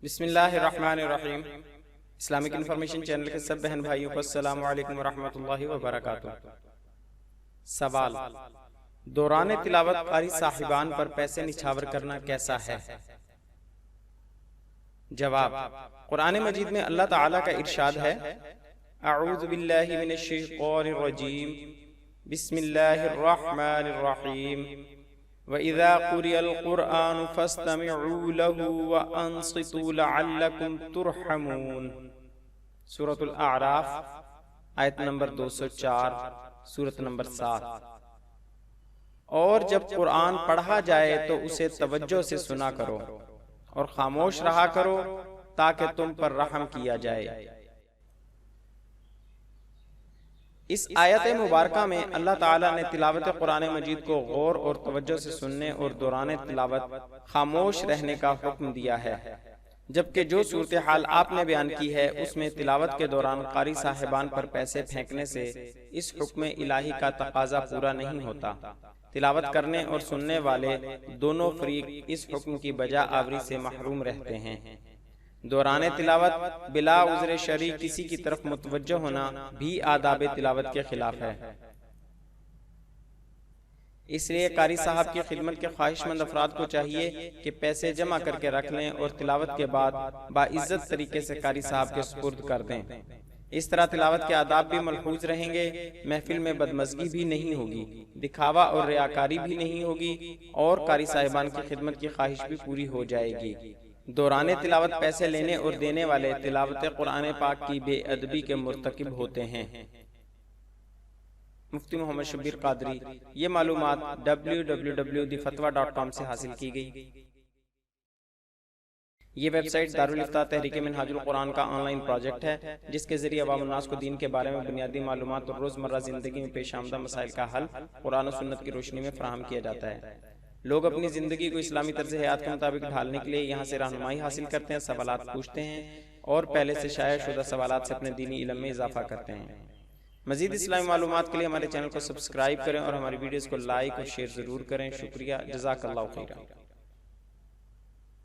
بسم اللہ الرحمن الرحیم۔ اسلامک انفارمیشن چینل کے سب بہن بھائیوں کو السلام علیکم ورحمۃ اللہ وبرکاتہ۔ سوال: دوران تلاوت قاری صاحبان پر پیسے نچھاور کرنا کیسا ہے؟ جواب: قرآن مجید میں اللہ تعالیٰ کا ارشاد ہے، اعوذ باللہ من الشیطان الرجیم، بسم اللہ الرحمن الرحیم، وَإِذَا قُرِئَ الْقُرْآنُ فَاسْتَمِعُوا لَهُ وَأَنصِتُوا لَعَلَّكُمْ تُرْحَمُونَ۔ سورۃ الاعراف آیت نمبر 204، سورۃ نمبر 7۔ اور جب قرآن پڑھا جائے تو اسے توجہ سے سنا کرو اور خاموش رہا کرو تاکہ تم پر رحم کیا جائے۔ اس آیت مبارکہ میں اللہ تعالیٰ نے تلاوت قرآن مجید کو غور اور توجہ سے سننے اور دوران تلاوت خاموش رہنے کا حکم دیا ہے، جبکہ جو صورتحال آپ نے بیان کی ہے اس میں تلاوت کے دوران قاری صاحبان پر پیسے پھینکنے سے اس حکم الہی کا تقاضا پورا نہیں ہوتا۔ تلاوت کرنے اور سننے والے دونوں فریق اس حکم کی بجا آوری سے محروم رہتے ہیں۔ دوران تلاوت بلا عذر شرعی کسی کی طرف متوجہ ہونا بھی آداب تلاوت کے خلاف ہے۔ اس لیے قاری صاحب کی خدمت کے خواہش مند افراد کو چاہیے کہ پیسے جمع کر کے رکھ لیں اور تلاوت کے بعد باعزت طریقے سے قاری صاحب کے سپرد کر دیں۔ اس طرح تلاوت کے آداب بھی ملحوظ رہیں گے، محفل میں بدمزگی بھی نہیں ہوگی، دکھاوا اور ریاکاری بھی نہیں ہوگی، اور قاری صاحبان کی خدمت کی خواہش بھی پوری ہو جائے گی۔ دوران تلاوت پیسے لینے اور دینے والے تلاوت قرآن پاک کی بے ادبی کے مرتکب ہوتے ہیں۔ مفتی محمد شبیر قادری۔ یہ معلومات www.thefatwa.com سے حاصل کی گئی۔ یہ ویب سائٹ دارالفتاء تحریک منہاج القرآن کا آن لائن پروجیکٹ ہے، جس کے ذریعے عوام الناس کو دین کے بارے میں بنیادی معلومات اور روزمرہ زندگی میں پیش آمدہ مسائل کا حل قرآن و سنت کی روشنی میں فراہم کیا جاتا ہے۔ لوگ اپنی زندگی کو اسلامی طرز حیات کے مطابق ڈھالنے کے لیے یہاں سے رہنمائی حاصل کرتے ہیں، سوالات پوچھتے ہیں اور پہلے سے شائع شدہ سوالات سے اپنے دینی علم میں اضافہ کرتے ہیں۔ مزید اسلامی معلومات کے لیے ہمارے چینل کو سبسکرائب کریں اور ہماری ویڈیوز کو لائک اور شیئر ضرور کریں۔ شکریہ، جزاک اللہ خیرہ۔